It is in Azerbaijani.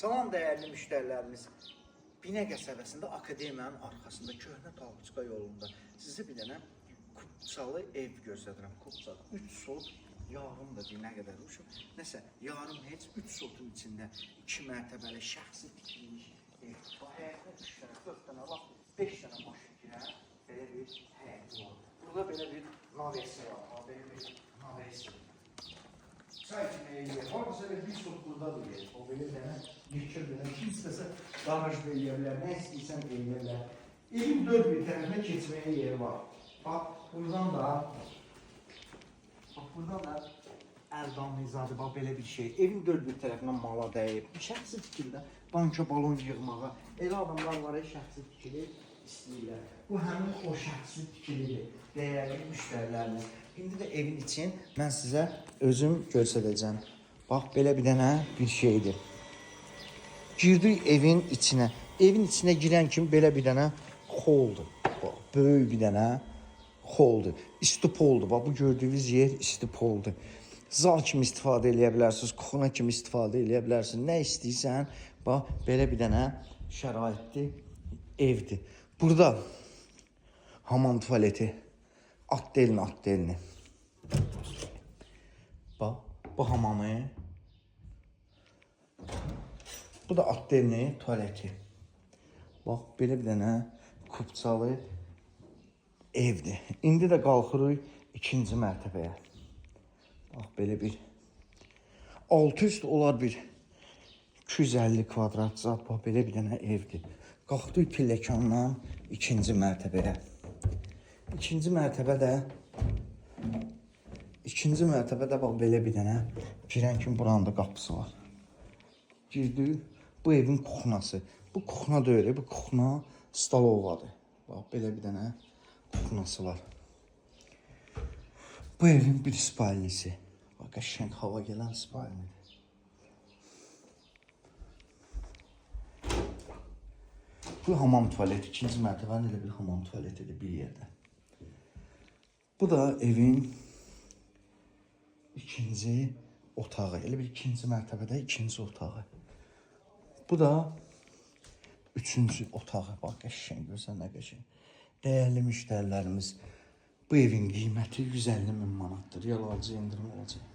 Salam dəyərli müştərilərimiz. Binə qəsəbəsində akademiyanın arxasında köhnə Talçıqa yolunda sizə bir dənə Kupçalı ev göstərirəm. Kupçalı 3 sot yarım da deyil, nə qədər uşaq. Nəsə yarım heç 3 sotun içində 2 mərtəbəli şəxsi tikilmiş ev. Həyətdə 3 dənə, 4 dənə, 5 dənə maşın girər. Belə bir həyət var. Burada belə bir navesi var. Belə bir navesi var. Çay içməyə yer. Hardasa bir sot buradadır yer. O belə dənə yekir dənə. Kim istəsə garaj da eləyə bilər, nə istəyirsən eləyə bilər. Evin 4 bir tərəfinə keçməyə yer var. Bax, buradan da Ərdamlızadə, bax belə bir şey. Evin 4 bir tərəfinə mala dəyib. Şəxsi tikildə banka balon yığmağa. Elə adamlar var, şəxsi tikili istəyirlər. Bu həmin o şəxsi tikilidir. Dəyərli müştərilərimiz. İndi də evin için mən sizə özüm göstərəcəm. Bax, belə bir dənə bir şeydir. Girdik evin içinə. Evin içinə girən kimi belə bir dənə holdur. Bax, böyük bir dənə holdur. İstipoldur. Bax, bu gördüyünüz yer istipoldur. Zal kimi istifadə edə bilərsiniz, kuxuna kimi istifadə edə bilərsiniz. Nə istəyirsən, bax, belə bir dənə şəraitli evdir. Burada hamam tuvaleti. Atdelini. Bax, bu hamamı. Bu da atdelini tuvaleti. Bax, belə bir dənə Kupçalı evdir. İndi də qalxırıq ikinci mərtəbəyə. Bax, belə bir altı üst olar bir 250 kvadrat zat. Bax, belə bir dənə evdir. Qalxdıq pilləkandan ikinci mərtəbəyə. İkinci mərtəbədə bax belə bir dənə girən kimi buranın da qapısı var. Girdik, bu evin kuxnası. Bu kuxna deyil, bu kuxna stalovadır. Bax belə bir dənə kuxnası var. Bu evin bir spalnisi. Bax qəşəng hava gələn spalnidir. Bu hamam tuvaleti, ikinci mərtəbənin elə bir hamam tuvaletidir bir yerdə. Bu da evin ikinci otağı. Elə bir ikinci mərtəbədə ikinci otağı. Bu da üçüncü otağı. Bax, qəşəng, görsən nə qəşəng. Dəyərli müştərilərimiz, bu evin qiyməti 150 min manatdır. Yalancı indirim olacaq.